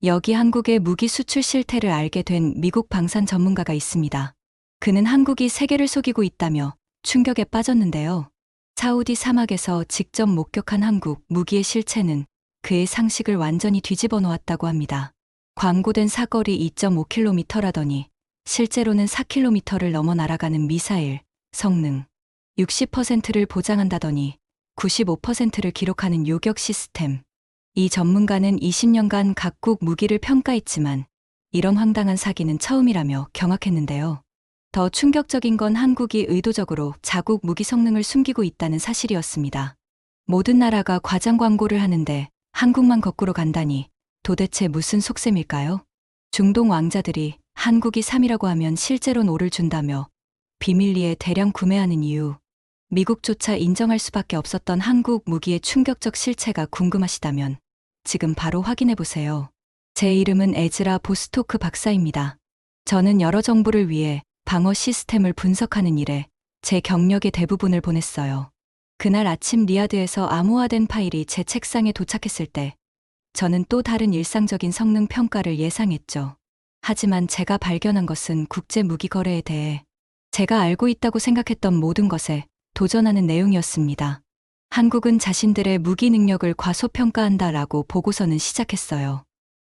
여기 한국의 무기 수출 실태를 알게 된 미국 방산 전문가가 있습니다. 그는 한국이 세계를 속이고 있다며 충격에 빠졌는데요. 사우디 사막에서 직접 목격한 한국 무기의 실체는 그의 상식을 완전히 뒤집어 놓았다고 합니다. 광고된 사거리 2.5km라더니 실제로는 4km를 넘어 날아가는 미사일, 성능 60%를 보장한다더니 95%를 기록하는 요격 시스템. 이 전문가는 20년간 각국 무기를 평가했지만 이런 황당한 사기는 처음이라며 경악했는데요. 더 충격적인 건 한국이 의도적으로 자국 무기 성능을 숨기고 있다는 사실이었습니다. 모든 나라가 과장 광고를 하는데 한국만 거꾸로 간다니 도대체 무슨 속셈일까요? 중동 왕자들이 한국이 3이라고 하면 실제로는 5를 준다며 비밀리에 대량 구매하는 이유. 미국조차 인정할 수밖에 없었던 한국 무기의 충격적 실체가 궁금하시다면 지금 바로 확인해 보세요. 제 이름은 에즈라 보스토크 박사입니다. 저는 여러 정부를 위해 방어 시스템을 분석하는 일에 제 경력의 대부분을 보냈어요. 그날 아침 리야드에서 암호화된 파일이 제 책상에 도착했을 때 저는 또 다른 일상적인 성능 평가를 예상했죠. 하지만 제가 발견한 것은 국제 무기 거래에 대해 제가 알고 있다고 생각했던 모든 것에 도전하는 내용이었습니다. 한국은 자신들의 무기 능력을 과소평가한다라고 보고서는 시작했어요.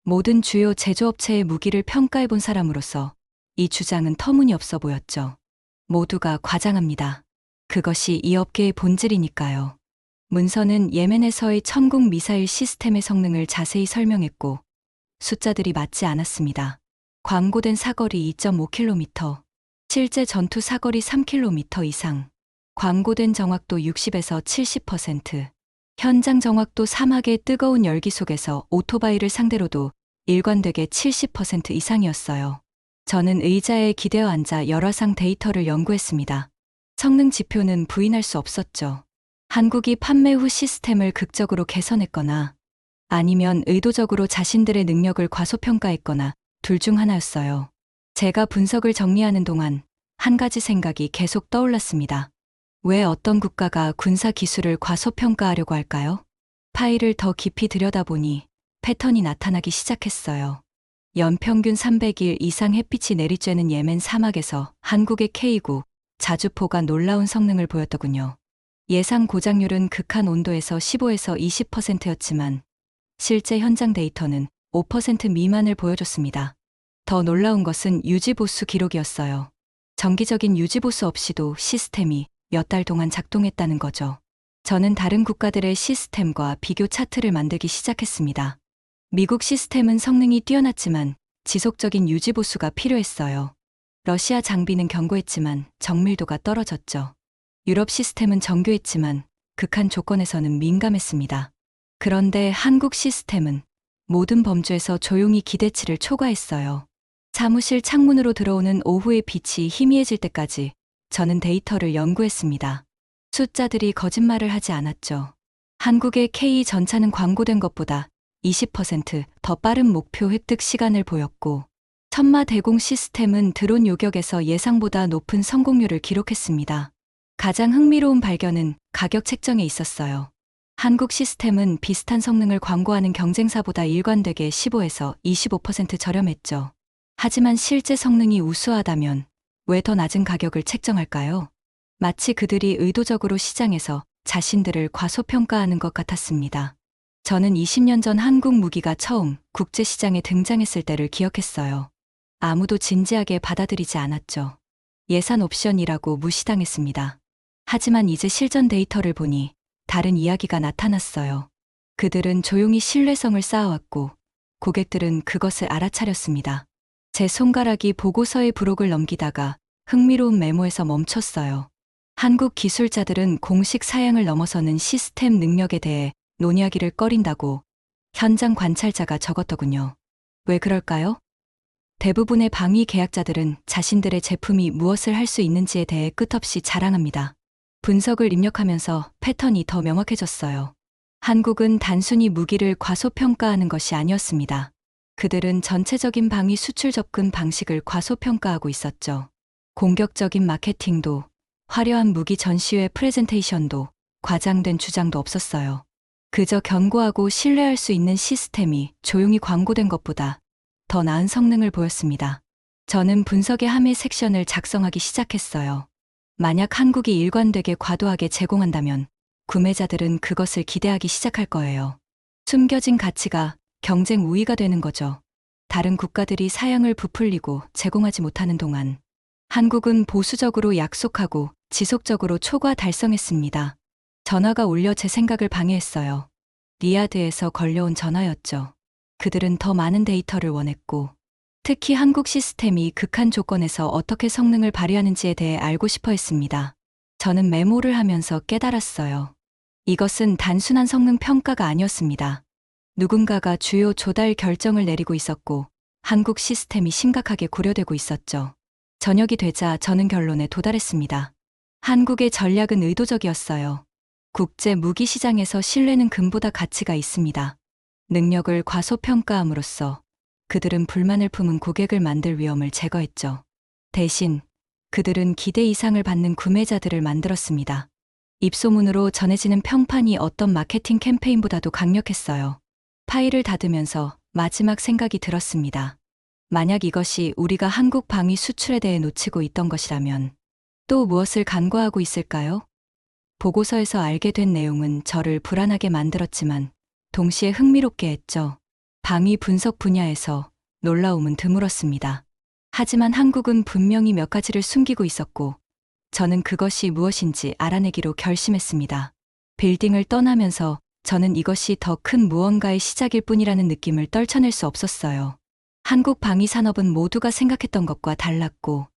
모든 주요 제조업체의 무기를 평가해 본 사람으로서 이 주장은 터무니없어 보였죠. 모두가 과장합니다. 그것이 이 업계의 본질이니까요. 문서는 예멘에서의 천국 미사일 시스템의 성능을 자세히 설명했고 숫자들이 맞지 않았습니다. 광고된 사거리 2.5km, 실제 전투 사거리 3km 이상, 광고된 정확도 60에서 70%, 현장 정확도 사막의 뜨거운 열기 속에서 오토바이를 상대로도 일관되게 70% 이상이었어요. 저는 의자에 기대어 앉아 열화상 데이터를 연구했습니다. 성능 지표는 부인할 수 없었죠. 한국이 판매 후 시스템을 극적으로 개선했거나 아니면 의도적으로 자신들의 능력을 과소평가했거나 둘 중 하나였어요. 제가 분석을 정리하는 동안 한 가지 생각이 계속 떠올랐습니다. 왜 어떤 국가가 군사 기술을 과소평가하려고 할까요? 파일을 더 깊이 들여다보니 패턴이 나타나기 시작했어요. 연평균 300일 이상 햇빛이 내리쬐는 예멘 사막에서 한국의 K9 자주포가 놀라운 성능을 보였더군요. 예상 고장률은 극한 온도에서 15에서 20%였지만 실제 현장 데이터는 5% 미만을 보여줬습니다. 더 놀라운 것은 유지보수 기록이었어요. 정기적인 유지보수 없이도 시스템이 몇 달 동안 작동했다는 거죠. 저는 다른 국가들의 시스템과 비교 차트를 만들기 시작했습니다. 미국 시스템은 성능이 뛰어났지만 지속적인 유지보수가 필요했어요. 러시아 장비는 견고했지만 정밀도가 떨어졌죠. 유럽 시스템은 정교했지만 극한 조건에서는 민감했습니다. 그런데 한국 시스템은 모든 범주에서 조용히 기대치를 초과했어요. 사무실 창문으로 들어오는 오후의 빛이 희미해질 때까지 저는 데이터를 연구했습니다. 숫자들이 거짓말을 하지 않았죠. 한국의 K 전차는 광고된 것보다 20% 빠른 목표 획득 시간을 보였고 천마 대공 시스템은 드론 요격에서 예상보다 높은 성공률을 기록했습니다. 가장 흥미로운 발견은 가격 책정에 있었어요. 한국 시스템은 비슷한 성능을 광고하는 경쟁사보다 일관되게 15에서 25% 저렴했죠. 하지만 실제 성능이 우수하다면 왜 더 낮은 가격을 책정할까요? 마치 그들이 의도적으로 시장에서 자신들을 과소평가하는 것 같았습니다. 저는 20년 전 한국 무기가 처음 국제시장에 등장했을 때를 기억했어요. 아무도 진지하게 받아들이지 않았죠. 예산 옵션이라고 무시당했습니다. 하지만 이제 실전 데이터를 보니 다른 이야기가 나타났어요. 그들은 조용히 신뢰성을 쌓아왔고 고객들은 그것을 알아차렸습니다. 제 손가락이 보고서의 부록을 넘기다가 흥미로운 메모에서 멈췄어요. 한국 기술자들은 공식 사양을 넘어서는 시스템 능력에 대해 논의하기를 꺼린다고 현장 관찰자가 적었더군요. 왜 그럴까요? 대부분의 방위 계약자들은 자신들의 제품이 무엇을 할 수 있는지에 대해 끝없이 자랑합니다. 분석을 입력하면서 패턴이 더 명확해졌어요. 한국은 단순히 무기를 과소평가하는 것이 아니었습니다. 그들은 전체적인 방위 수출 접근 방식을 과소평가하고 있었죠. 공격적인 마케팅도, 화려한 무기 전시회 프레젠테이션도, 과장된 주장도 없었어요. 그저 견고하고 신뢰할 수 있는 시스템이 조용히 광고된 것보다 더 나은 성능을 보였습니다. 저는 분석의 함의 섹션을 작성하기 시작했어요. 만약 한국이 일관되게 과도하게 제공한다면 구매자들은 그것을 기대하기 시작할 거예요. 숨겨진 가치가 경쟁 우위가 되는 거죠. 다른 국가들이 사양을 부풀리고 제공하지 못하는 동안 한국은 보수적으로 약속하고 지속적으로 초과 달성했습니다. 전화가 울려 제 생각을 방해했어요. 리야드에서 걸려온 전화였죠. 그들은 더 많은 데이터를 원했고, 특히 한국 시스템이 극한 조건에서 어떻게 성능을 발휘하는지에 대해 알고 싶어 했습니다. 저는 메모를 하면서 깨달았어요. 이것은 단순한 성능 평가가 아니었습니다. 누군가가 주요 조달 결정을 내리고 있었고, 한국 시스템이 심각하게 고려되고 있었죠. 저녁이 되자 저는 결론에 도달했습니다. 한국의 전략은 의도적이었어요. 국제 무기 시장에서 신뢰는 금보다 가치가 있습니다. 능력을 과소평가함으로써 그들은 불만을 품은 고객을 만들 위험을 제거했죠. 대신 그들은 기대 이상을 받는 구매자들을 만들었습니다. 입소문으로 전해지는 평판이 어떤 마케팅 캠페인보다도 강력했어요. 파일을 닫으면서 마지막 생각이 들었습니다. 만약 이것이 우리가 한국 방위 수출에 대해 놓치고 있던 것이라면 또 무엇을 간과하고 있을까요? 보고서에서 알게 된 내용은 저를 불안하게 만들었지만 동시에 흥미롭게 했죠. 방위 분석 분야에서 놀라움은 드물었습니다. 하지만 한국은 분명히 몇 가지를 숨기고 있었고 저는 그것이 무엇인지 알아내기로 결심했습니다. 빌딩을 떠나면서 저는 이것이 더 큰 무언가의 시작일 뿐이라는 느낌을 떨쳐낼 수 없었어요. 한국 방위 산업은 모두가 생각했던 것과 달랐고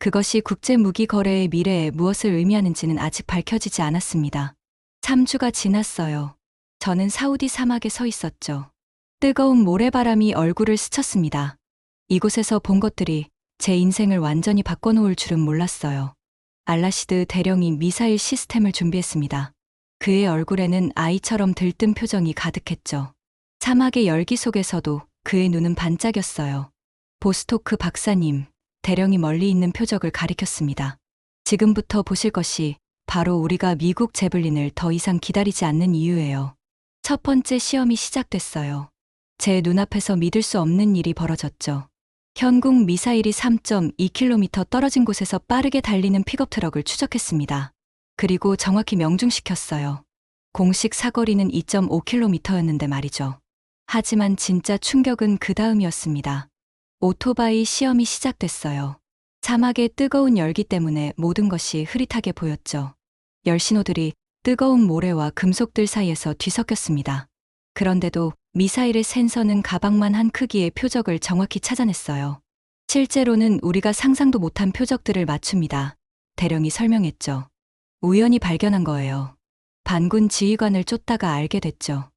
그것이 국제 무기 거래의 미래에 무엇을 의미하는지는 아직 밝혀지지 않았습니다. 3주가 지났어요. 저는 사우디 사막에 서 있었죠. 뜨거운 모래바람이 얼굴을 스쳤습니다. 이곳에서 본 것들이 제 인생을 완전히 바꿔놓을 줄은 몰랐어요. 알라시드 대령이 미사일 시스템을 준비했습니다. 그의 얼굴에는 아이처럼 들뜬 표정이 가득했죠. 사막의 열기 속에서도 그의 눈은 반짝였어요. 보스토크 박사님, 대령이 멀리 있는 표적을 가리켰습니다. 지금부터 보실 것이 바로 우리가 미국 제블린을 더 이상 기다리지 않는 이유예요. 첫 번째 시험이 시작됐어요. 제 눈앞에서 믿을 수 없는 일이 벌어졌죠. 현궁 미사일이 3.2km 떨어진 곳에서 빠르게 달리는 픽업 트럭을 추적했습니다. 그리고 정확히 명중시켰어요. 공식 사거리는 2.5km였는데 말이죠. 하지만 진짜 충격은 그 다음이었습니다. 오토바이 시험이 시작됐어요. 사막의 뜨거운 열기 때문에 모든 것이 흐릿하게 보였죠. 열신호들이 뜨거운 모래와 금속들 사이에서 뒤섞였습니다. 그런데도 미사일의 센서는 가방만 한 크기의 표적을 정확히 찾아냈어요. 실제로는 우리가 상상도 못한 표적들을 맞춥니다. 대령이 설명했죠. 우연히 발견한 거예요. 반군 지휘관을 쫓다가 알게 됐죠.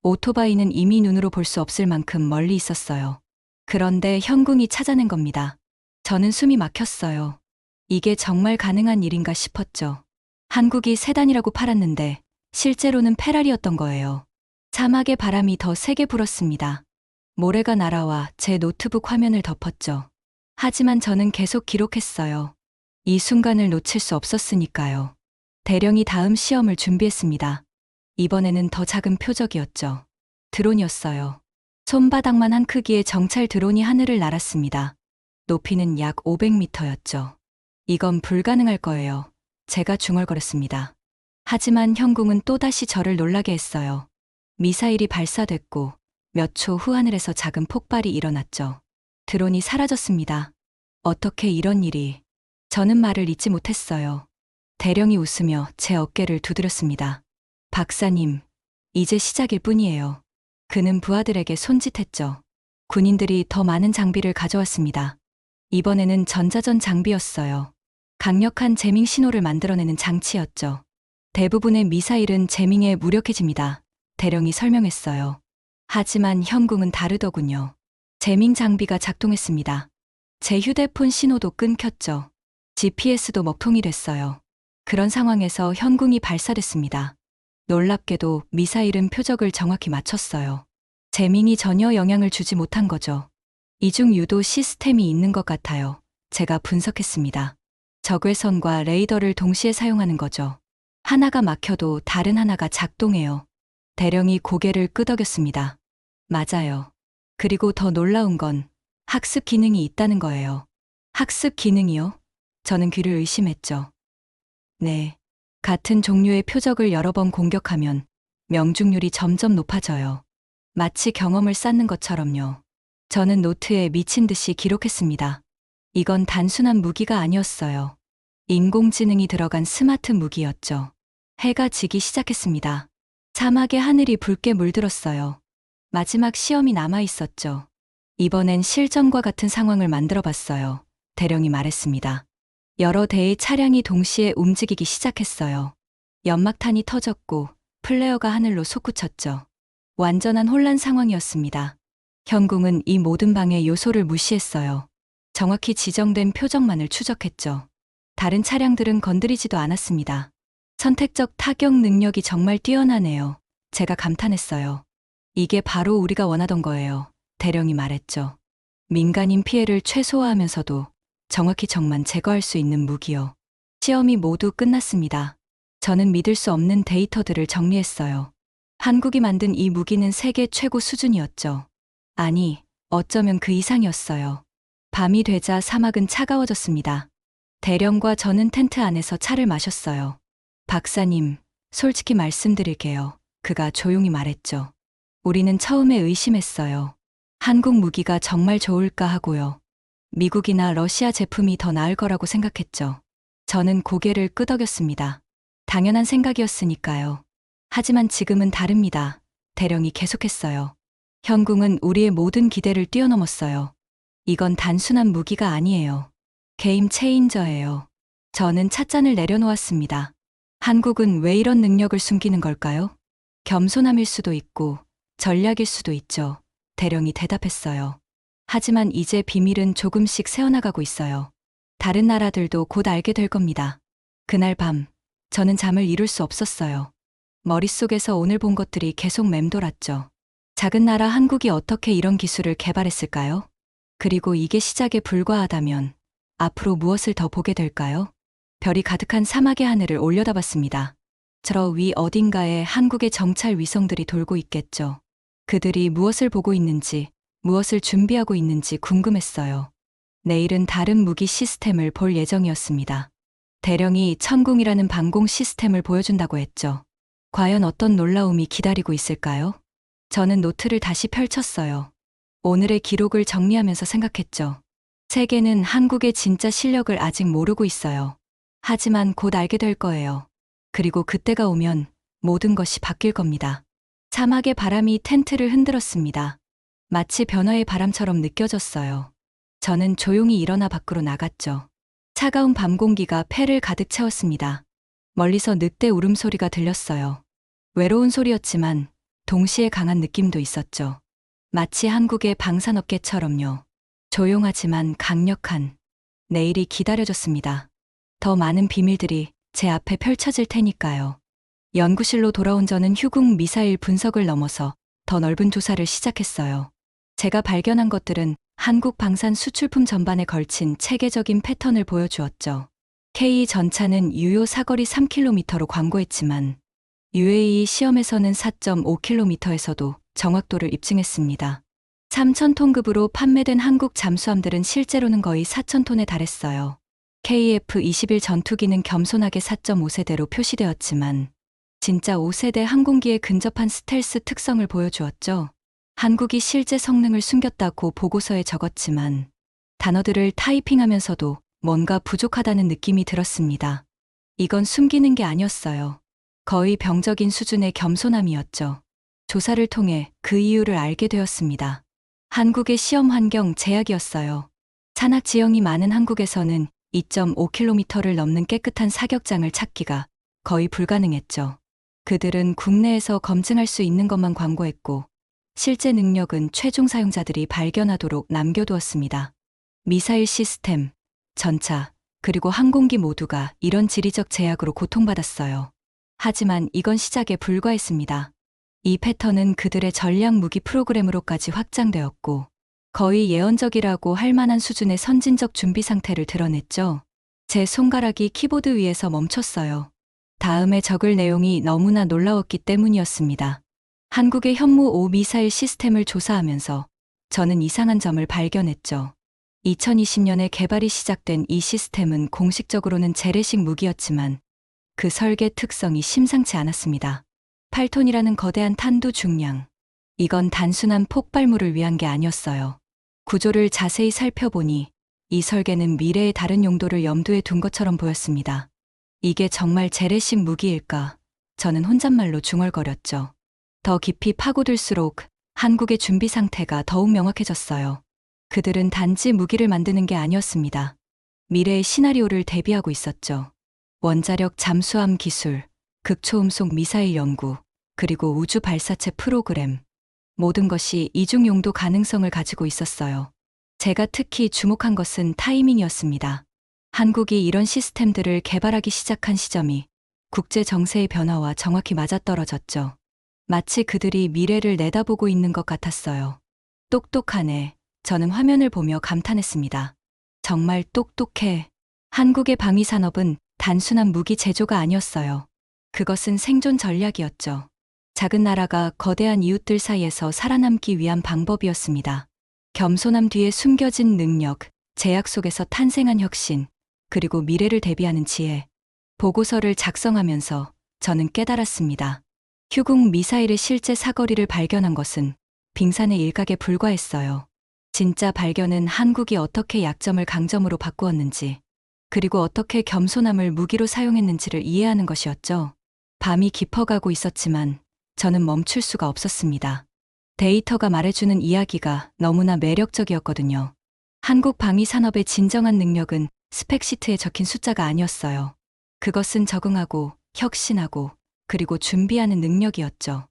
오토바이는 이미 눈으로 볼 수 없을 만큼 멀리 있었어요. 그런데 현궁이 찾아낸 겁니다. 저는 숨이 막혔어요. 이게 정말 가능한 일인가 싶었죠. 한국이 세단이라고 팔았는데 실제로는 페라리였던 거예요. 사막의 바람이 더 세게 불었습니다. 모래가 날아와 제 노트북 화면을 덮었죠. 하지만 저는 계속 기록했어요. 이 순간을 놓칠 수 없었으니까요. 대령이 다음 시험을 준비했습니다. 이번에는 더 작은 표적이었죠. 드론이었어요. 손바닥만 한 크기의 정찰 드론이 하늘을 날았습니다. 높이는 약 500m였죠. 이건 불가능할 거예요. 제가 중얼거렸습니다. 하지만 현궁은 또다시 저를 놀라게 했어요. 미사일이 발사됐고 몇 초 후 하늘에서 작은 폭발이 일어났죠. 드론이 사라졌습니다. 어떻게 이런 일이... 저는 말을 잇지 못했어요. 대령이 웃으며 제 어깨를 두드렸습니다. 박사님, 이제 시작일 뿐이에요. 그는 부하들에게 손짓했죠. 군인들이 더 많은 장비를 가져왔습니다. 이번에는 전자전 장비였어요. 강력한 재밍 신호를 만들어내는 장치였죠. 대부분의 미사일은 재밍에 무력해집니다. 대령이 설명했어요. 하지만 현궁은 다르더군요. 재밍 장비가 작동했습니다. 제 휴대폰 신호도 끊겼죠. GPS도 먹통이 됐어요. 그런 상황에서 현궁이 발사됐습니다. 놀랍게도 미사일은 표적을 정확히 맞췄어요. 재밍이 전혀 영향을 주지 못한 거죠. 이중 유도 시스템이 있는 것 같아요. 제가 분석했습니다. 적외선과 레이더를 동시에 사용하는 거죠. 하나가 막혀도 다른 하나가 작동해요. 대령이 고개를 끄덕였습니다. 맞아요. 그리고 더 놀라운 건 학습 기능이 있다는 거예요. 학습 기능이요? 저는 귀를 의심했죠. 네. 같은 종류의 표적을 여러 번 공격하면 명중률이 점점 높아져요. 마치 경험을 쌓는 것처럼요. 저는 노트에 미친 듯이 기록했습니다. 이건 단순한 무기가 아니었어요. 인공지능이 들어간 스마트 무기였죠. 해가 지기 시작했습니다. 사막의 하늘이 붉게 물들었어요. 마지막 시험이 남아 있었죠. 이번엔 실전과 같은 상황을 만들어 봤어요. 대령이 말했습니다. 여러 대의 차량이 동시에 움직이기 시작했어요. 연막탄이 터졌고 플레어가 하늘로 솟구쳤죠. 완전한 혼란 상황이었습니다. 현궁은 이 모든 방해 요소를 무시했어요. 정확히 지정된 표적만을 추적했죠. 다른 차량들은 건드리지도 않았습니다. 선택적 타격 능력이 정말 뛰어나네요. 제가 감탄했어요. 이게 바로 우리가 원하던 거예요. 대령이 말했죠. 민간인 피해를 최소화하면서도 정확히 적만 제거할 수 있는 무기요. 시험이 모두 끝났습니다. 저는 믿을 수 없는 데이터들을 정리했어요. 한국이 만든 이 무기는 세계 최고 수준이었죠. 아니, 어쩌면 그 이상이었어요. 밤이 되자 사막은 차가워졌습니다. 대령과 저는 텐트 안에서 차를 마셨어요. 박사님, 솔직히 말씀드릴게요. 그가 조용히 말했죠. 우리는 처음에 의심했어요. 한국 무기가 정말 좋을까 하고요. 미국이나 러시아 제품이 더 나을 거라고 생각했죠. 저는 고개를 끄덕였습니다. 당연한 생각이었으니까요. 하지만 지금은 다릅니다. 대령이 계속했어요. 현궁은 우리의 모든 기대를 뛰어넘었어요. 이건 단순한 무기가 아니에요. 게임 체인저예요. 저는 찻잔을 내려놓았습니다. 한국은 왜 이런 능력을 숨기는 걸까요? 겸손함일 수도 있고 전략일 수도 있죠. 대령이 대답했어요. 하지만 이제 비밀은 조금씩 새어나가고 있어요. 다른 나라들도 곧 알게 될 겁니다. 그날 밤, 저는 잠을 이룰 수 없었어요. 머릿속에서 오늘 본 것들이 계속 맴돌았죠. 작은 나라 한국이 어떻게 이런 기술을 개발했을까요? 그리고 이게 시작에 불과하다면 앞으로 무엇을 더 보게 될까요? 별이 가득한 사막의 하늘을 올려다봤습니다. 저 위 어딘가에 한국의 정찰 위성들이 돌고 있겠죠. 그들이 무엇을 보고 있는지, 무엇을 준비하고 있는지 궁금했어요. 내일은 다른 무기 시스템을 볼 예정이었습니다. 대령이 천궁이라는 방공 시스템을 보여준다고 했죠. 과연 어떤 놀라움이 기다리고 있을까요? 저는 노트를 다시 펼쳤어요. 오늘의 기록을 정리하면서 생각했죠. 세계는 한국의 진짜 실력을 아직 모르고 있어요. 하지만 곧 알게 될 거예요. 그리고 그때가 오면 모든 것이 바뀔 겁니다. 사막의 바람이 텐트를 흔들었습니다. 마치 변화의 바람처럼 느껴졌어요. 저는 조용히 일어나 밖으로 나갔죠. 차가운 밤 공기가 폐를 가득 채웠습니다. 멀리서 늑대 울음소리가 들렸어요. 외로운 소리였지만 동시에 강한 느낌도 있었죠. 마치 한국의 방산업계처럼요. 조용하지만 강력한 내일이 기다려졌습니다. 더 많은 비밀들이 제 앞에 펼쳐질 테니까요. 연구실로 돌아온 저는 휴궁 미사일 분석을 넘어서 더 넓은 조사를 시작했어요. 제가 발견한 것들은 한국 방산 수출품 전반에 걸친 체계적인 패턴을 보여주었죠. K 전차는 유효 사거리 3km로 광고했지만 UAE 시험에서는 4.5km에서도 정확도를 입증했습니다. 3,000톤급으로 판매된 한국 잠수함들은 실제로는 거의 4,000톤에 달했어요. KF-21 전투기는 겸손하게 4.5세대로 표시되었지만 진짜 5세대 항공기에 근접한 스텔스 특성을 보여주었죠. 한국이 실제 성능을 숨겼다고 보고서에 적었지만 단어들을 타이핑하면서도 뭔가 부족하다는 느낌이 들었습니다. 이건 숨기는 게 아니었어요. 거의 병적인 수준의 겸손함이었죠. 조사를 통해 그 이유를 알게 되었습니다. 한국의 시험 환경 제약이었어요. 산악 지형이 많은 한국에서는 2.5km를 넘는 깨끗한 사격장을 찾기가 거의 불가능했죠. 그들은 국내에서 검증할 수 있는 것만 광고했고 실제 능력은 최종 사용자들이 발견하도록 남겨두었습니다. 미사일 시스템, 전차, 그리고 항공기 모두가 이런 지리적 제약으로 고통받았어요. 하지만 이건 시작에 불과했습니다. 이 패턴은 그들의 전략 무기 프로그램으로까지 확장되었고 거의 예언적이라고 할 만한 수준의 선진적 준비 상태를 드러냈죠. 제 손가락이 키보드 위에서 멈췄어요. 다음에 적을 내용이 너무나 놀라웠기 때문이었습니다. 한국의 현무 5 미사일 시스템을 조사하면서 저는 이상한 점을 발견했죠. 2020년에 개발이 시작된 이 시스템은 공식적으로는 재래식 무기였지만 그 설계 특성이 심상치 않았습니다. 8톤이라는 거대한 탄두 중량. 이건 단순한 폭발물을 위한 게 아니었어요. 구조를 자세히 살펴보니 이 설계는 미래의 다른 용도를 염두에 둔 것처럼 보였습니다. 이게 정말 재래식 무기일까? 저는 혼잣말로 중얼거렸죠. 더 깊이 파고들수록 한국의 준비 상태가 더욱 명확해졌어요. 그들은 단지 무기를 만드는 게 아니었습니다. 미래의 시나리오를 대비하고 있었죠. 원자력 잠수함 기술, 극초음속 미사일 연구, 그리고 우주 발사체 프로그램. 모든 것이 이중 용도 가능성을 가지고 있었어요. 제가 특히 주목한 것은 타이밍이었습니다. 한국이 이런 시스템들을 개발하기 시작한 시점이 국제 정세의 변화와 정확히 맞아떨어졌죠. 마치 그들이 미래를 내다보고 있는 것 같았어요. 똑똑하네. 저는 화면을 보며 감탄했습니다. 정말 똑똑해. 한국의 방위 산업은 단순한 무기 제조가 아니었어요. 그것은 생존 전략이었죠. 작은 나라가 거대한 이웃들 사이에서 살아남기 위한 방법이었습니다. 겸손함 뒤에 숨겨진 능력, 제약 속에서 탄생한 혁신, 그리고 미래를 대비하는 지혜. 보고서를 작성하면서 저는 깨달았습니다. 휴궁 미사일의 실제 사거리를 발견한 것은 빙산의 일각에 불과했어요. 진짜 발견은 한국이 어떻게 약점을 강점으로 바꾸었는지, 그리고 어떻게 겸손함을 무기로 사용했는지를 이해하는 것이었죠. 밤이 깊어가고 있었지만 저는 멈출 수가 없었습니다. 데이터가 말해주는 이야기가 너무나 매력적이었거든요. 한국 방위 산업의 진정한 능력은 스펙시트에 적힌 숫자가 아니었어요. 그것은 적응하고, 혁신하고, 그리고 준비하는 능력이었죠.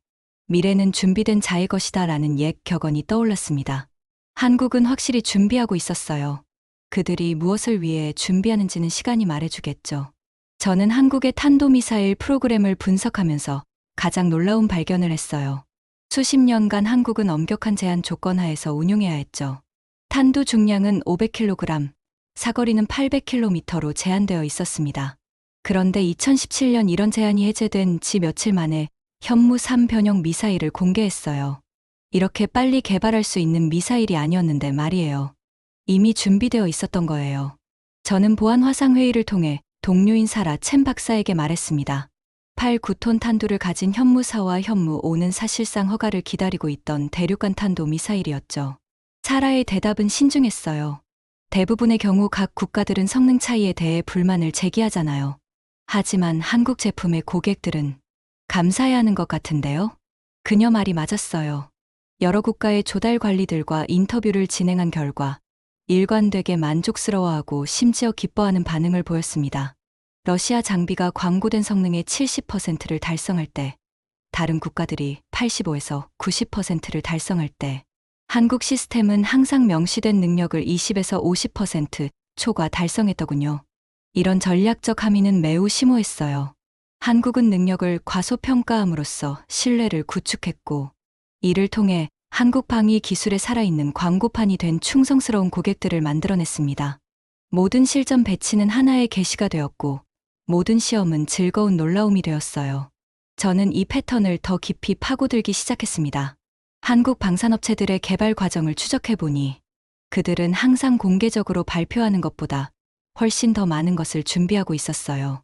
미래는 준비된 자의 것이다 라는 옛 격언이 떠올랐습니다. 한국은 확실히 준비하고 있었어요. 그들이 무엇을 위해 준비하는지는 시간이 말해주겠죠. 저는 한국의 탄도미사일 프로그램을 분석하면서 가장 놀라운 발견을 했어요. 수십 년간 한국은 엄격한 제한 조건 하에서 운용해야 했죠. 탄두 중량은 500kg, 사거리는 800km로 제한되어 있었습니다. 그런데 2017년 이런 제한이 해제된 지 며칠 만에 현무 3 변형 미사일을 공개했어요. 이렇게 빨리 개발할 수 있는 미사일이 아니었는데 말이에요. 이미 준비되어 있었던 거예요. 저는 보안 화상 회의를 통해 동료인 사라 첸 박사에게 말했습니다. 8, 9톤 탄두를 가진 현무 4와 현무 5는 사실상 허가를 기다리고 있던 대륙간 탄도 미사일이었죠. 사라의 대답은 신중했어요. 대부분의 경우 각 국가들은 성능 차이에 대해 불만을 제기하잖아요. 하지만 한국 제품의 고객들은 감사해야 하는 것 같은데요? 그녀 말이 맞았어요. 여러 국가의 조달 관리들과 인터뷰를 진행한 결과 일관되게 만족스러워하고 심지어 기뻐하는 반응을 보였습니다. 러시아 장비가 광고된 성능의 70%를 달성할 때, 다른 국가들이 85에서 90%를 달성할 때, 한국 시스템은 항상 명시된 능력을 20에서 50% 초과 달성했더군요. 이런 전략적 함의는 매우 심오했어요. 한국은 능력을 과소평가함으로써 신뢰를 구축했고, 이를 통해 한국 방위 기술에 살아있는 광고판이 된 충성스러운 고객들을 만들어냈습니다. 모든 실전 배치는 하나의 계시가 되었고, 모든 시험은 즐거운 놀라움이 되었어요. 저는 이 패턴을 더 깊이 파고들기 시작했습니다. 한국 방산업체들의 개발 과정을 추적해보니 그들은 항상 공개적으로 발표하는 것보다 훨씬 더 많은 것을 준비하고 있었어요.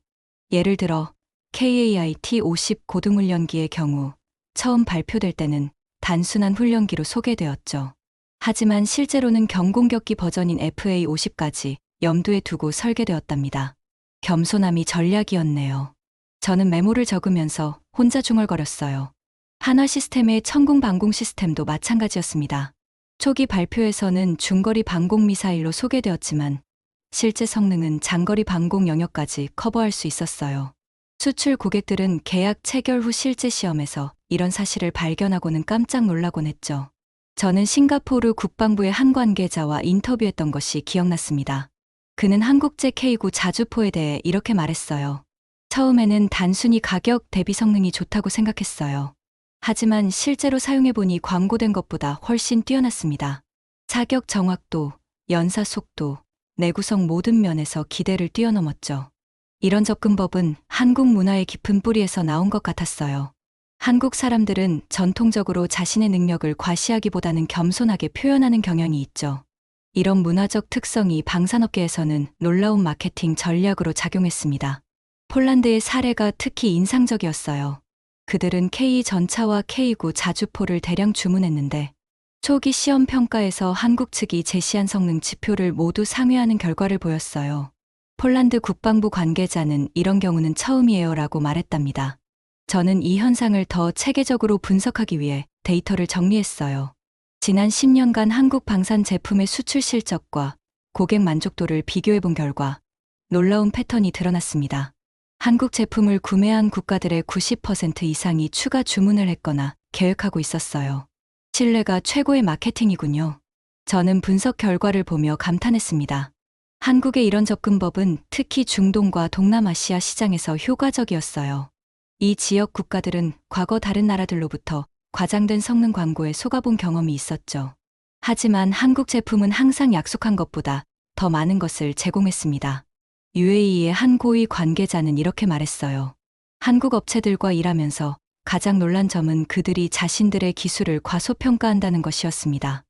예를 들어 KAI-T50 고등훈련기의 경우 처음 발표될 때는 단순한 훈련기로 소개되었죠. 하지만 실제로는 경공격기 버전인 FA50까지 염두에 두고 설계되었답니다. 겸손함이 전략이었네요. 저는 메모를 적으면서 혼자 중얼거렸어요. 한화 시스템의 천궁 방공 시스템도 마찬가지였습니다. 초기 발표에서는 중거리 방공 미사일로 소개되었지만 실제 성능은 장거리 방공 영역까지 커버할 수 있었어요. 수출 고객들은 계약 체결 후 실제 시험에서 이런 사실을 발견하고는 깜짝 놀라곤 했죠. 저는 싱가포르 국방부의 한 관계자와 인터뷰했던 것이 기억났습니다. 그는 한국제 K9 자주포에 대해 이렇게 말했어요. 처음에는 단순히 가격 대비 성능이 좋다고 생각했어요. 하지만 실제로 사용해보니 광고된 것보다 훨씬 뛰어났습니다. 사격 정확도, 연사 속도, 내구성 모든 면에서 기대를 뛰어넘었죠. 이런 접근법은 한국 문화의 깊은 뿌리에서 나온 것 같았어요. 한국 사람들은 전통적으로 자신의 능력을 과시하기보다는 겸손하게 표현하는 경향이 있죠. 이런 문화적 특성이 방산업계에서는 놀라운 마케팅 전략으로 작용했습니다. 폴란드의 사례가 특히 인상적이었어요. 그들은 K 전차와 K9 자주포를 대량 주문했는데 초기 시험 평가에서 한국 측이 제시한 성능 지표를 모두 상회하는 결과를 보였어요. 폴란드 국방부 관계자는 이런 경우는 처음이에요라고 말했답니다. 저는 이 현상을 더 체계적으로 분석하기 위해 데이터를 정리했어요. 지난 10년간 한국 방산 제품의 수출 실적과 고객 만족도를 비교해 본 결과 놀라운 패턴이 드러났습니다. 한국 제품을 구매한 국가들의 90% 이상이 추가 주문을 했거나 계획하고 있었어요. 신뢰가 최고의 마케팅이군요. 저는 분석 결과를 보며 감탄했습니다. 한국의 이런 접근법은 특히 중동과 동남아시아 시장에서 효과적이었어요. 이 지역 국가들은 과거 다른 나라들로부터 과장된 성능 광고에 속아본 경험이 있었죠. 하지만 한국 제품은 항상 약속한 것보다 더 많은 것을 제공했습니다. UAE의 한 고위 관계자는 이렇게 말했어요. 한국 업체들과 일하면서 가장 놀란 점은 그들이 자신들의 기술을 과소평가한다는 것이었습니다.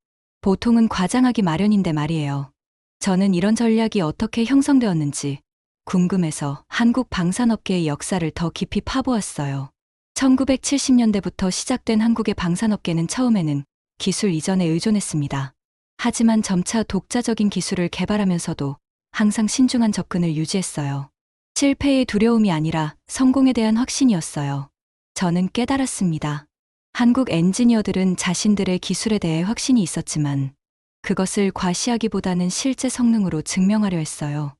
보통은 과장하기 마련인데 말이에요. 저는 이런 전략이 어떻게 형성되었는지 궁금해서 한국 방산업계의 역사를 더 깊이 파보았어요. 1970년대부터 시작된 한국의 방산업계는 처음에는 기술 이전에 의존했습니다. 하지만 점차 독자적인 기술을 개발하면서도 항상 신중한 접근을 유지했어요. 실패의 두려움이 아니라 성공에 대한 확신이었어요. 저는 깨달았습니다. 한국 엔지니어들은 자신들의 기술에 대해 확신이 있었지만 그것을 과시하기보다는 실제 성능으로 증명하려 했어요.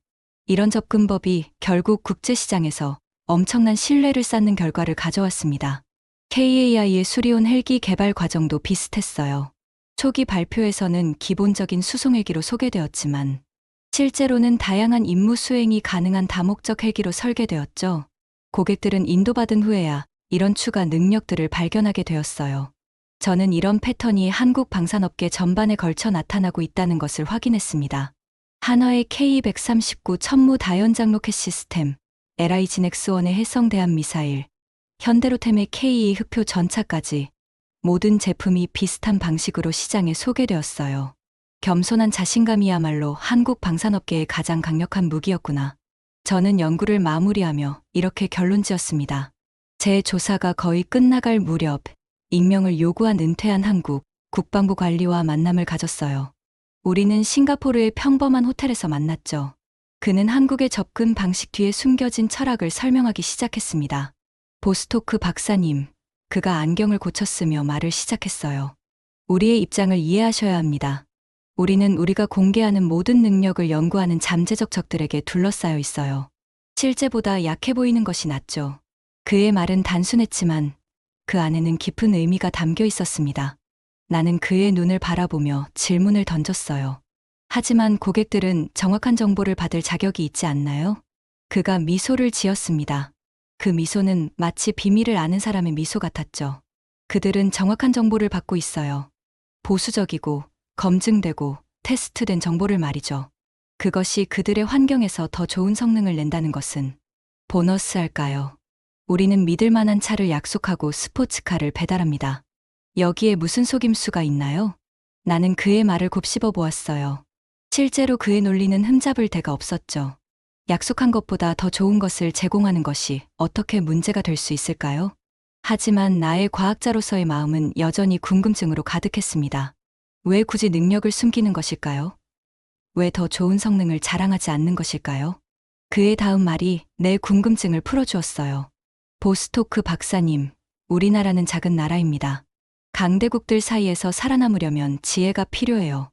이런 접근법이 결국 국제시장에서 엄청난 신뢰를 쌓는 결과를 가져왔습니다. KAI의 수리온 헬기 개발 과정도 비슷했어요. 초기 발표에서는 기본적인 수송 헬기로 소개되었지만 실제로는 다양한 임무 수행이 가능한 다목적 헬기로 설계되었죠. 고객들은 인도받은 후에야 이런 추가 능력들을 발견하게 되었어요. 저는 이런 패턴이 한국 방산업계 전반에 걸쳐 나타나고 있다는 것을 확인했습니다. 한화의 K139 천무 다연장 로켓 시스템, LIG 넥스원의 해성 대함 미사일, 현대로템의 K2 흑표 전차까지 모든 제품이 비슷한 방식으로 시장에 소개되었어요. 겸손한 자신감이야말로 한국 방산업계의 가장 강력한 무기였구나. 저는 연구를 마무리하며 이렇게 결론지었습니다. 제 조사가 거의 끝나갈 무렵 익명을 요구한 은퇴한 한국 국방부 관리와 만남을 가졌어요. 우리는 싱가포르의 평범한 호텔에서 만났죠. 그는 한국의 접근 방식 뒤에 숨겨진 철학을 설명하기 시작했습니다. 보스토크 박사님, 그가 안경을 고쳤으며 말을 시작했어요. 우리의 입장을 이해하셔야 합니다. 우리는 우리가 공개하는 모든 능력을 연구하는 잠재적 적들에게 둘러싸여 있어요. 실제보다 약해 보이는 것이 낫죠. 그의 말은 단순했지만 그 안에는 깊은 의미가 담겨 있었습니다. 나는 그의 눈을 바라보며 질문을 던졌어요. 하지만 고객들은 정확한 정보를 받을 자격이 있지 않나요? 그가 미소를 지었습니다. 그 미소는 마치 비밀을 아는 사람의 미소 같았죠. 그들은 정확한 정보를 받고 있어요. 보수적이고 검증되고 테스트된 정보를 말이죠. 그것이 그들의 환경에서 더 좋은 성능을 낸다는 것은 보너스할까요? 우리는 믿을 만한 차를 약속하고 스포츠카를 배달합니다. 여기에 무슨 속임수가 있나요? 나는 그의 말을 곱씹어 보았어요. 실제로 그의 논리는 흠잡을 데가 없었죠. 약속한 것보다 더 좋은 것을 제공하는 것이 어떻게 문제가 될 수 있을까요? 하지만 나의 과학자로서의 마음은 여전히 궁금증으로 가득했습니다. 왜 굳이 능력을 숨기는 것일까요? 왜 더 좋은 성능을 자랑하지 않는 것일까요? 그의 다음 말이 내 궁금증을 풀어주었어요. 보스토크 박사님, 우리나라는 작은 나라입니다. 강대국들 사이에서 살아남으려면 지혜가 필요해요.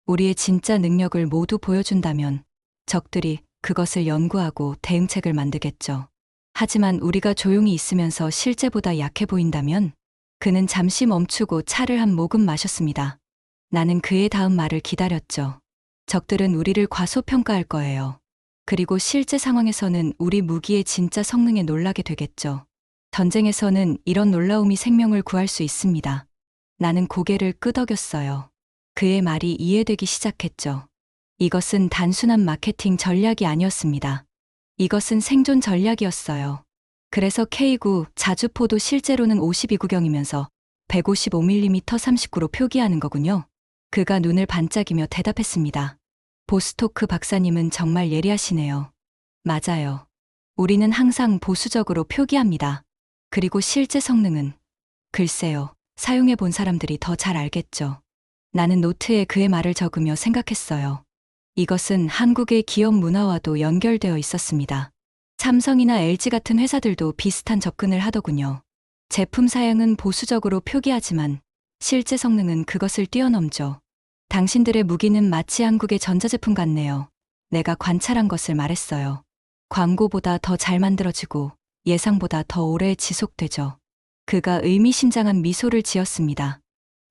우리의 진짜 능력을 모두 보여준다면 적들이 그것을 연구하고 대응책을 만들겠죠. 하지만 우리가 조용히 있으면서 실제보다 약해 보인다면 그는 잠시 멈추고 차를 한 모금 마셨습니다. 나는 그의 다음 말을 기다렸죠. 적들은 우리를 과소평가할 거예요. 그리고 실제 상황에서는 우리 무기의 진짜 성능에 놀라게 되겠죠. 전쟁에서는 이런 놀라움이 생명을 구할 수 있습니다. 나는 고개를 끄덕였어요. 그의 말이 이해되기 시작했죠. 이것은 단순한 마케팅 전략이 아니었습니다. 이것은 생존 전략이었어요. 그래서 K9 자주포도 실제로는 52구경이면서 155mm 39로 표기하는 거군요. 그가 눈을 반짝이며 대답했습니다. 보스토크 박사님은 정말 예리하시네요. 맞아요. 우리는 항상 보수적으로 표기합니다. 그리고 실제 성능은? 글쎄요. 사용해 본 사람들이 더 잘 알겠죠. 나는 노트에 그의 말을 적으며 생각했어요. 이것은 한국의 기업 문화와도 연결되어 있었습니다. 삼성이나 LG 같은 회사들도 비슷한 접근을 하더군요. 제품 사양은 보수적으로 표기하지만 실제 성능은 그것을 뛰어넘죠. 당신들의 무기는 마치 한국의 전자제품 같네요. 내가 관찰한 것을 말했어요. 광고보다 더 잘 만들어지고 예상보다 더 오래 지속되죠. 그가 의미심장한 미소를 지었습니다.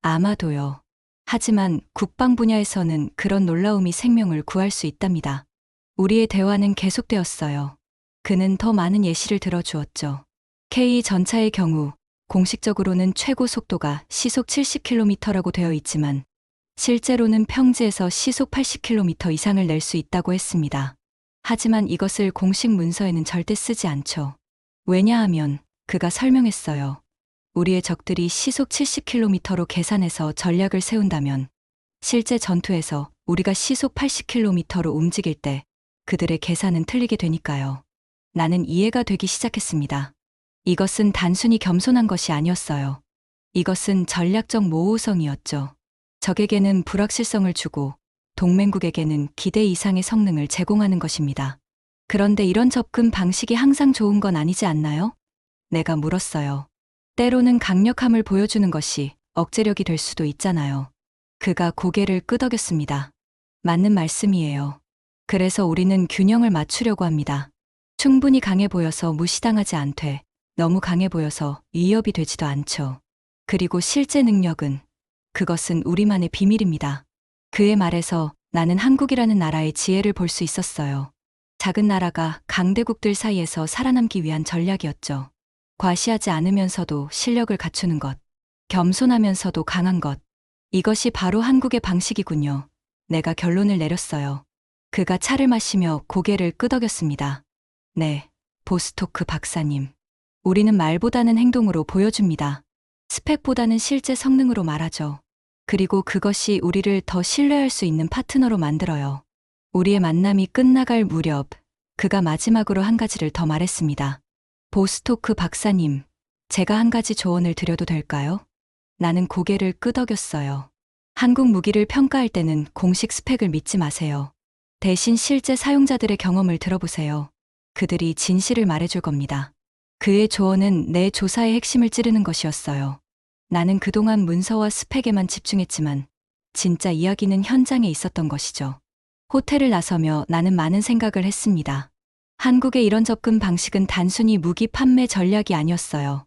아마도요. 하지만 국방 분야에서는 그런 놀라움이 생명을 구할 수 있답니다. 우리의 대화는 계속되었어요. 그는 더 많은 예시를 들어주었죠. K 전차의 경우 공식적으로는 최고 속도가 시속 70km라고 되어 있지만 실제로는 평지에서 시속 80km 이상을 낼 수 있다고 했습니다. 하지만 이것을 공식 문서에는 절대 쓰지 않죠. 왜냐하면 그가 설명했어요. 우리의 적들이 시속 70km로 계산해서 전략을 세운다면 실제 전투에서 우리가 시속 80km로 움직일 때 그들의 계산은 틀리게 되니까요. 나는 이해가 되기 시작했습니다. 이것은 단순히 겸손한 것이 아니었어요. 이것은 전략적 모호성이었죠. 적에게는 불확실성을 주고 동맹국에게는 기대 이상의 성능을 제공하는 것입니다. 그런데 이런 접근 방식이 항상 좋은 건 아니지 않나요? 내가 물었어요. 때로는 강력함을 보여주는 것이 억제력이 될 수도 있잖아요. 그가 고개를 끄덕였습니다. 맞는 말씀이에요. 그래서 우리는 균형을 맞추려고 합니다. 충분히 강해 보여서 무시당하지 않되 너무 강해 보여서 위협이 되지도 않죠. 그리고 실제 능력은 그것은 우리만의 비밀입니다. 그의 말에서 나는 한국이라는 나라의 지혜를 볼 수 있었어요. 작은 나라가 강대국들 사이에서 살아남기 위한 전략이었죠. 과시하지 않으면서도 실력을 갖추는 것, 겸손하면서도 강한 것. 이것이 바로 한국의 방식이군요. 내가 결론을 내렸어요. 그가 차를 마시며 고개를 끄덕였습니다. 네, 보스토크 박사님. 우리는 말보다는 행동으로 보여줍니다. 스펙보다는 실제 성능으로 말하죠. 그리고 그것이 우리를 더 신뢰할 수 있는 파트너로 만들어요. 우리의 만남이 끝나갈 무렵, 그가 마지막으로 한 가지를 더 말했습니다. 보스토크 박사님, 제가 한 가지 조언을 드려도 될까요? 나는 고개를 끄덕였어요. 한국 무기를 평가할 때는 공식 스펙을 믿지 마세요. 대신 실제 사용자들의 경험을 들어보세요. 그들이 진실을 말해줄 겁니다. 그의 조언은 내 조사의 핵심을 찌르는 것이었어요. 나는 그동안 문서와 스펙에만 집중했지만 진짜 이야기는 현장에 있었던 것이죠. 호텔을 나서며 나는 많은 생각을 했습니다. 한국의 이런 접근 방식은 단순히 무기 판매 전략이 아니었어요.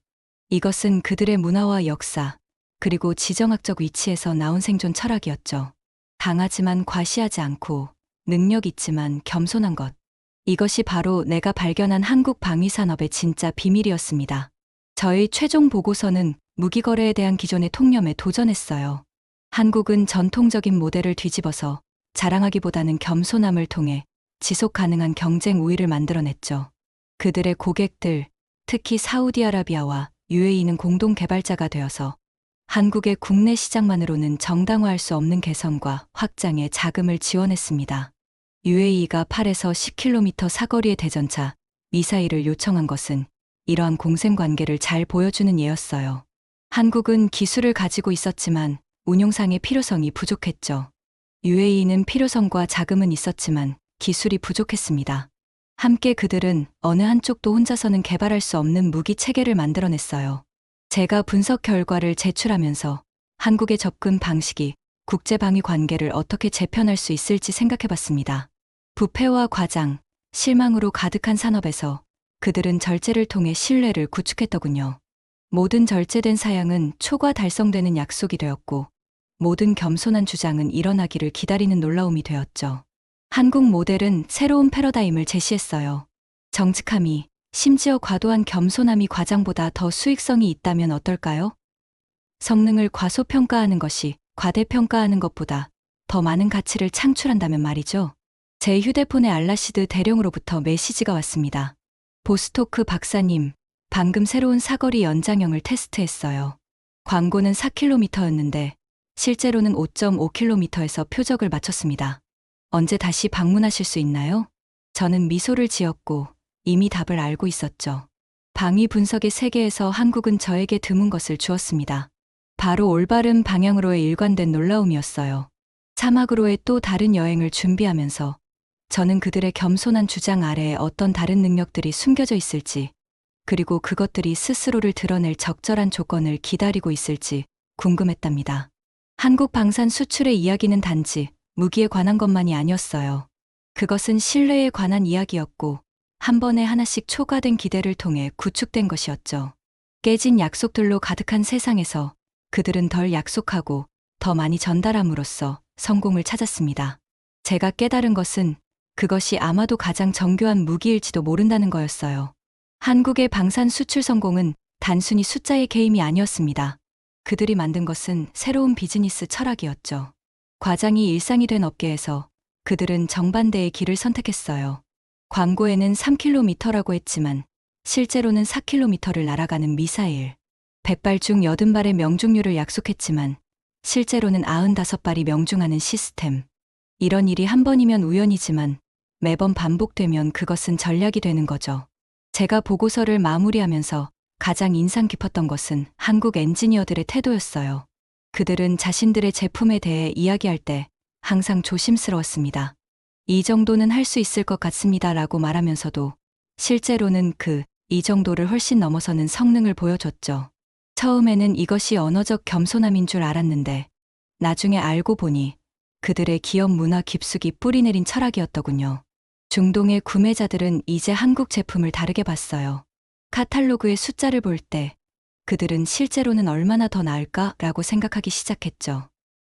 이것은 그들의 문화와 역사, 그리고 지정학적 위치에서 나온 생존 철학이었죠. 강하지만 과시하지 않고 능력 있지만 겸손한 것. 이것이 바로 내가 발견한 한국 방위산업의 진짜 비밀이었습니다. 저의 최종 보고서는 무기 거래에 대한 기존의 통념에 도전했어요. 한국은 전통적인 모델을 뒤집어서 자랑하기보다는 겸손함을 통해 지속 가능한 경쟁 우위를 만들어냈죠. 그들의 고객들, 특히 사우디아라비아와 UAE는 공동 개발자가 되어서 한국의 국내 시장만으로는 정당화할 수 없는 개선과 확장에 자금을 지원했습니다. UAE가 8에서 10km 사거리의 대전차, 미사일을 요청한 것은 이러한 공생관계를 잘 보여주는 예였어요. 한국은 기술을 가지고 있었지만 운용상의 필요성이 부족했죠. UAE는 필요성과 자금은 있었지만 기술이 부족했습니다. 함께 그들은 어느 한쪽도 혼자서는 개발할 수 없는 무기 체계를 만들어냈어요. 제가 분석 결과를 제출하면서 한국의 접근 방식이 국제방위 관계를 어떻게 재편할 수 있을지 생각해봤습니다. 부패와 과장, 실망으로 가득한 산업에서 그들은 절제를 통해 신뢰를 구축했더군요. 모든 절제된 사양은 초과 달성되는 약속이 되었고 모든 겸손한 주장은 일어나기를 기다리는 놀라움이 되었죠. 한국 모델은 새로운 패러다임을 제시했어요. 정직함이, 심지어 과도한 겸손함이 과장보다 더 수익성이 있다면 어떨까요? 성능을 과소평가하는 것이 과대평가하는 것보다 더 많은 가치를 창출한다면 말이죠. 제 휴대폰에 알라시드 대령으로부터 메시지가 왔습니다. 보스토크 박사님, 방금 새로운 사거리 연장형을 테스트했어요. 광고는 4km였는데 실제로는 5.5km에서 표적을 맞췄습니다. 언제 다시 방문하실 수 있나요? 저는 미소를 지었고 이미 답을 알고 있었죠. 방위 분석의 세계에서 한국은 저에게 드문 것을 주었습니다. 바로 올바른 방향으로의 일관된 놀라움이었어요. 사막으로의 또 다른 여행을 준비하면서 저는 그들의 겸손한 주장 아래에 어떤 다른 능력들이 숨겨져 있을지, 그리고 그것들이 스스로를 드러낼 적절한 조건을 기다리고 있을지 궁금했답니다. 한국 방산 수출의 이야기는 단지 무기에 관한 것만이 아니었어요. 그것은 신뢰에 관한 이야기였고 한 번에 하나씩 초과된 기대를 통해 구축된 것이었죠. 깨진 약속들로 가득한 세상에서 그들은 덜 약속하고 더 많이 전달함으로써 성공을 찾았습니다. 제가 깨달은 것은 그것이 아마도 가장 정교한 무기일지도 모른다는 거였어요. 한국의 방산 수출 성공은 단순히 숫자의 게임이 아니었습니다. 그들이 만든 것은 새로운 비즈니스 철학이었죠. 과장이 일상이 된 업계에서 그들은 정반대의 길을 선택했어요. 광고에는 3km라고 했지만 실제로는 4km를 날아가는 미사일. 100발 중 80발의 명중률을 약속했지만 실제로는 95발이 명중하는 시스템. 이런 일이 한 번이면 우연이지만 매번 반복되면 그것은 전략이 되는 거죠. 제가 보고서를 마무리하면서 가장 인상 깊었던 것은 한국 엔지니어들의 태도였어요. 그들은 자신들의 제품에 대해 이야기할 때 항상 조심스러웠습니다. 이 정도는 할 수 있을 것 같습니다 라고 말하면서도 실제로는 이 정도를 훨씬 넘어서는 성능을 보여줬죠. 처음에는 이것이 언어적 겸손함인 줄 알았는데 나중에 알고 보니 그들의 기업 문화 깊숙이 뿌리내린 철학이었더군요. 중동의 구매자들은 이제 한국 제품을 다르게 봤어요. 카탈로그의 숫자를 볼 때 그들은 실제로는 얼마나 더 나을까라고 생각하기 시작했죠.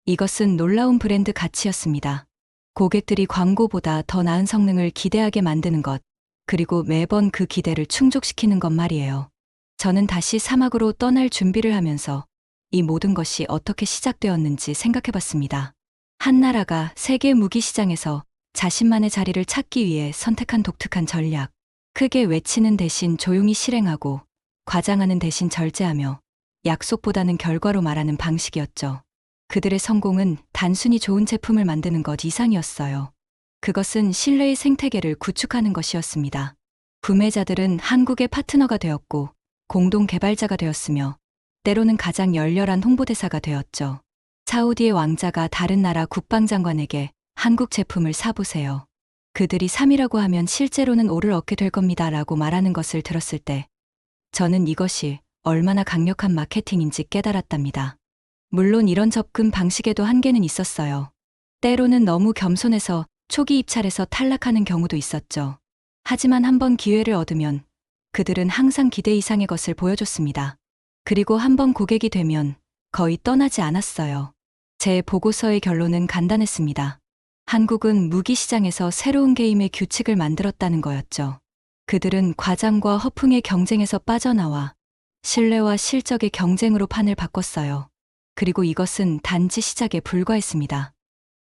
이것은 놀라운 브랜드 가치였습니다. 고객들이 광고보다 더 나은 성능을 기대하게 만드는 것, 그리고 매번 그 기대를 충족시키는 것 말이에요. 저는 다시 사막으로 떠날 준비를 하면서 이 모든 것이 어떻게 시작되었는지 생각해봤습니다. 한 나라가 세계 무기 시장에서 자신만의 자리를 찾기 위해 선택한 독특한 전략. 크게 외치는 대신 조용히 실행하고 과장하는 대신 절제하며 약속보다는 결과로 말하는 방식이었죠. 그들의 성공은 단순히 좋은 제품을 만드는 것 이상이었어요. 그것은 신뢰의 생태계를 구축하는 것이었습니다. 구매자들은 한국의 파트너가 되었고 공동 개발자가 되었으며 때로는 가장 열렬한 홍보대사가 되었죠. 사우디의 왕자가 다른 나라 국방장관에게 한국 제품을 사보세요. 그들이 3이라고 하면 실제로는 5를 얻게 될 겁니다 라고 말하는 것을 들었을 때 저는 이것이 얼마나 강력한 마케팅인지 깨달았답니다. 물론 이런 접근 방식에도 한계는 있었어요. 때로는 너무 겸손해서 초기 입찰에서 탈락하는 경우도 있었죠. 하지만 한번 기회를 얻으면 그들은 항상 기대 이상의 것을 보여줬습니다. 그리고 한번 고객이 되면 거의 떠나지 않았어요. 제 보고서의 결론은 간단했습니다. 한국은 무기 시장에서 새로운 게임의 규칙을 만들었다는 거였죠. 그들은 과장과 허풍의 경쟁에서 빠져나와 신뢰와 실적의 경쟁으로 판을 바꿨어요. 그리고 이것은 단지 시작에 불과했습니다.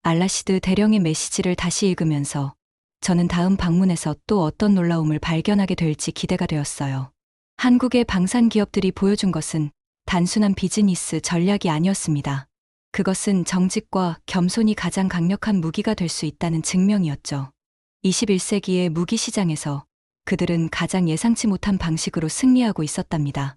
알라시드 대령의 메시지를 다시 읽으면서 저는 다음 방문에서 또 어떤 놀라움을 발견하게 될지 기대가 되었어요. 한국의 방산 기업들이 보여준 것은 단순한 비즈니스 전략이 아니었습니다. 그것은 정직과 겸손이 가장 강력한 무기가 될 수 있다는 증명이었죠. 21세기의 무기 시장에서 그들은 가장 예상치 못한 방식으로 승리하고 있었답니다.